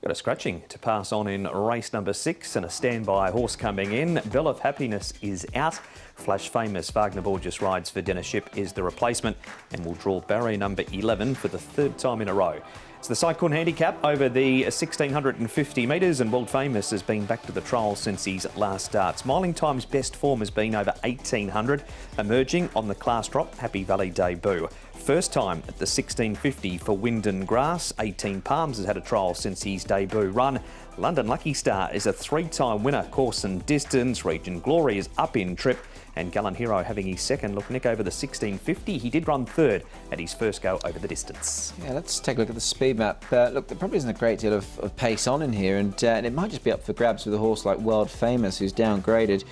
Got a scratching to pass on in race number 6 and a standby horse coming in. Bell of Happiness is out. Flash Famous Wagner Borges rides for Dinner Ship is the replacement and will draw barrier number 11 for the 3rd time in a row. It's the Cyclone Handicap over the 1650 metres, and World Famous has been back to the trial since his last start. Smiling Time's best form has been over 1800, emerging on the class drop Happy Valley debut. First time at the 1650 for Wind and Grass. 18 Palms has had a trial since his debut run. London Lucky Star is a 3-time winner, course and distance. Region Glory is up in trip. And Gallant Hero having his second look, Nick, over the 1650. He did run 3rd at his first go over the distance. Yeah, let's take a look at the speed map. Look, there probably isn't a great deal of pace on in here, and it might just be up for grabs with a horse like World Famous, who's downgraded.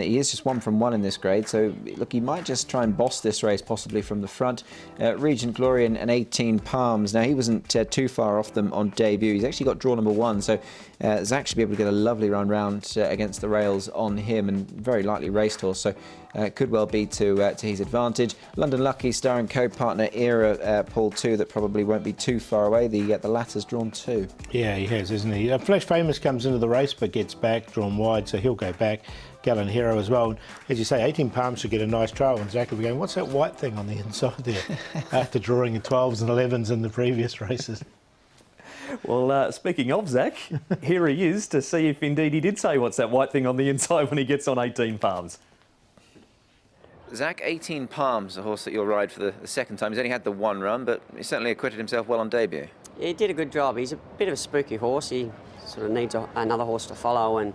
He is just 1 from 1 in this grade, so look, he might just try and boss this race, possibly from the front. Regent Glory and 18 Palms. Now, he wasn't too far off them on debut. He's actually got draw number 1, so Zach should be able to get a lovely run round against the rails on him, and very likely raced horse, so could well be to his advantage. London Lucky Star and co-partner Era, Paul 2, that probably won't be too far away. The latter's drawn 2. Yeah, he has, isn't he? Flash Famous comes into the race but gets back, drawn wide, so he'll go back. Gallant Hero as well. As you say, 18 Palms should get a nice trail, and Zach will be going, what's that white thing on the inside there? After drawing in 12s and 11s in the previous races. Well, speaking of Zach, here he is to see if indeed he did say what's that white thing on the inside when he gets on 18 Palms. Zach, 18 Palms, a horse that you'll ride for the 2nd time. He's only had the 1 run, but he certainly acquitted himself well on debut. Yeah, he did a good job. He's a bit of a spooky horse. He sort of needs another horse to follow, and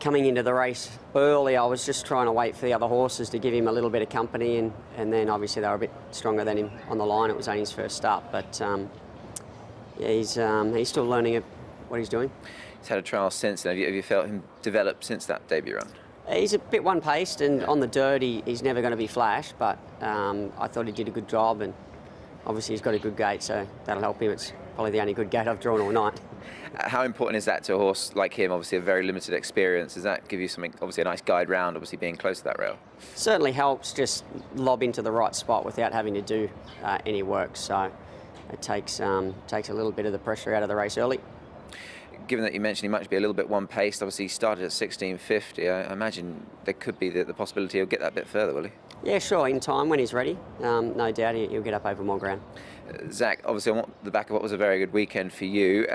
coming into the race early, I was just trying to wait for the other horses to give him a little bit of company, and then obviously they were a bit stronger than him on the line. It was only his first start, but yeah, he's still learning what he's doing. He's had a trial since then. Have you felt him develop since that debut run? He's a bit one-paced, and on the dirt he's never going to be flash, but I thought he did a good job, and obviously he's got a good gait, so that'll help him. It's probably the only good gait I've drawn all night. How important is that to a horse like him? Obviously a very limited experience. Does that give you something, obviously a nice guide round, obviously being close to that rail? Certainly helps, just lob into the right spot without having to do any work, so it takes a little bit of the pressure out of the race early. Given that you mentioned he might be a little bit one-paced, obviously he started at 1650, I imagine there could be the possibility he'll get that bit further, will he? Yeah, sure, in time when he's ready. No doubt he'll get up over more ground. Zach, obviously on the back of what was a very good weekend for you,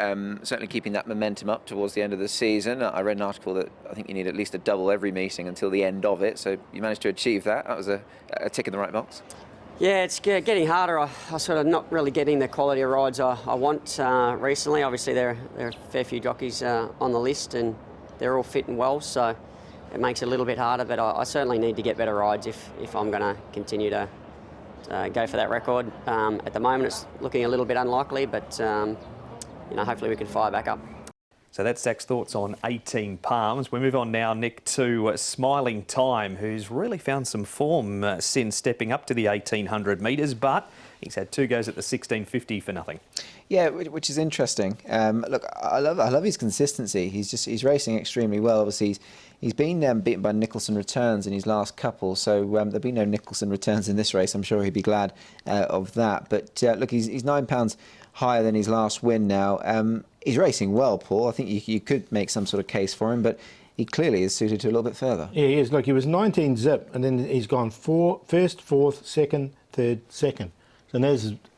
certainly keeping that momentum up towards the end of the season. I read an article that I think you need at least a double every meeting until the end of it, so you managed to achieve that. That was a tick in the right box. Yeah, it's getting harder. I sort of not really getting the quality of rides I want recently. Obviously, there are a fair few jockeys on the list, and they're all fitting well, so it makes it a little bit harder. But I certainly need to get better rides if I'm going to continue to go for that record. At the moment, it's looking a little bit unlikely, but you know, hopefully we can fire back up. So that's Zach's thoughts on 18 Palms. We move on now, Nick, to Smiling Time, who's really found some form since stepping up to the 1800 metres, but he's had 2 goes at the 1650 for nothing. Yeah, which is interesting. Look, I love his consistency. He's racing extremely well. Obviously, he's been beaten by Nicholson Returns in his last couple, so there'll be no Nicholson Returns in this race. I'm sure he'd be glad of that. But look, he's £9 higher than his last win now. He's racing well, Paul. I think you could make some sort of case for him, but he clearly is suited to a little bit further. Yeah, he is. Look, he was 19 zip, and then he's gone first, 4th, 2nd, 3rd, 2nd. And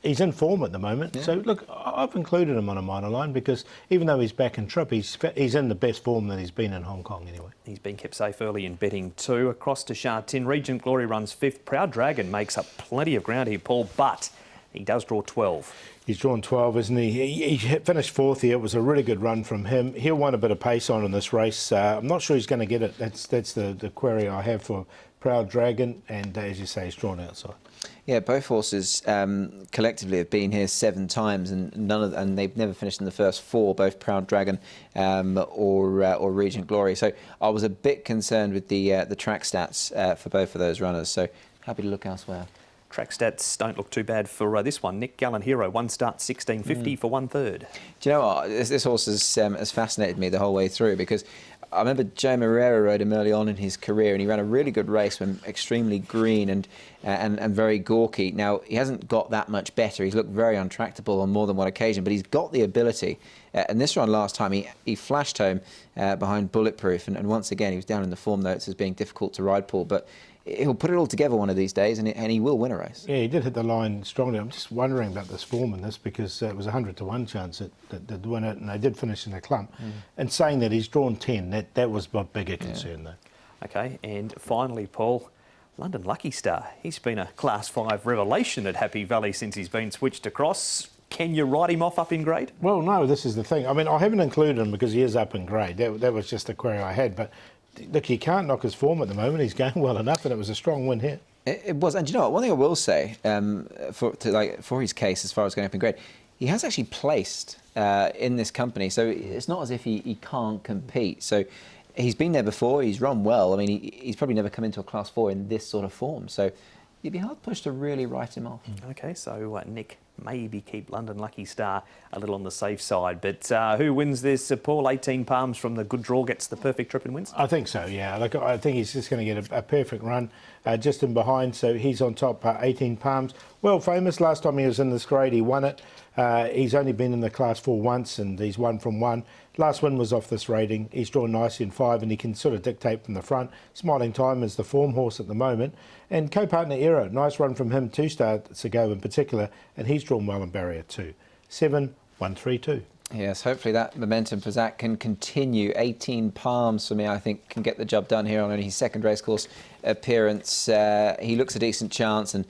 he's in form at the moment. Yeah. So, look, I've included him on a minor line because even though he's back in trip, he's in the best form that he's been in Hong Kong anyway. He's been kept safe early in betting too. Across to Sha Tin, Regent Glory runs 5th. Proud Dragon makes up plenty of ground here, Paul, but he does draw 12. He's drawn 12, isn't he? He finished 4th here. It was a really good run from him. He'll want a bit of pace on in this race. I'm not sure he's going to get it. That's the query I have for Proud Dragon, and as you say, he's drawn outside. Yeah, both horses collectively have been here 7 times, and and they've never finished in the first 4, both Proud Dragon or Regent Glory. So I was a bit concerned with the track stats for both of those runners. So happy to look elsewhere. Track stats don't look too bad for this one. Nick, Gallant Hero, 1 start, 1650 for 1/3. Do you know what? This horse has fascinated me the whole way through because I remember Joe Moreira rode him early on in his career, and he ran a really good race when extremely green and very gawky. Now, he hasn't got that much better. He's looked very untractable on more than one occasion, but he's got the ability. And this run last time, he flashed home behind Bulletproof, and once again, he was down in the form notes as being difficult to ride, Paul, but he'll put it all together one of these days, and he will win a race. Yeah, he did hit the line strongly. I'm just wondering about this form in this, because it was a 100-to-1 chance that they'd win it, and they did finish in a clump. And saying that he's drawn 10, that was my bigger concern, though. Okay, and finally, Paul, London Lucky Star. He's been a Class 5 revelation at Happy Valley since he's been switched across. Can you write him off up in grade? Well, no, this is the thing. I mean, I haven't included him because he is up in grade. That was just the query I had, but look, he can't knock his form at the moment. He's going well enough, and it was a strong win here. It was, and you know what? One thing I will say for his case, as far as going up in grade, he has actually placed in this company, so it's not as if he can't compete. So he's been there before. He's run well. I mean, he's probably never come into a Class 4 in this sort of form. So you'd be hard pushed to really write him off. Okay, so Nick, maybe keep London Lucky Star a little on the safe side. But who wins this? Paul, 18 Palms from the good draw gets the perfect trip and wins? I think so, yeah. Like, I think he's just going to get a perfect run just in behind. So he's on top, 18 Palms. Well famous. Last time he was in this grade, he won it. He's only been in the Class 4 once, and he's won from 1. Last win was off this rating. He's drawn nicely in 5, and he can sort of dictate from the front. Smiling Time is the form horse at the moment. And co-partner Era, nice run from him 2 starts ago in particular, and he's drawn well in barrier 2. 7, 1, 3, 2. Yes, hopefully that momentum for Zach can continue. 18 Palms for me, I think, can get the job done here on only his second racecourse appearance. He looks a decent chance, and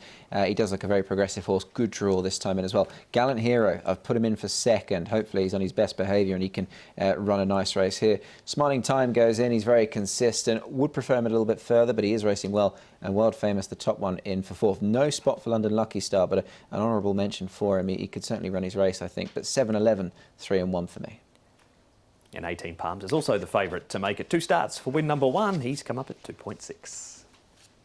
he does look a very progressive horse. Good draw this time in as well. Gallant Hero, I've put him in for second. Hopefully he's on his best behaviour and he can run a nice race here. Smiling Time goes in. He's very consistent. Would prefer him a little bit further, but he is racing well. And World Famous, the top one, in for 4th. No spot for London Lucky Star, but an honourable mention for him. He could certainly run his race, I think. But 7, 11, 3 and 1 for me. And 18 Palms is also the favourite to make it 2 starts for win number 1. He's come up at 2.6.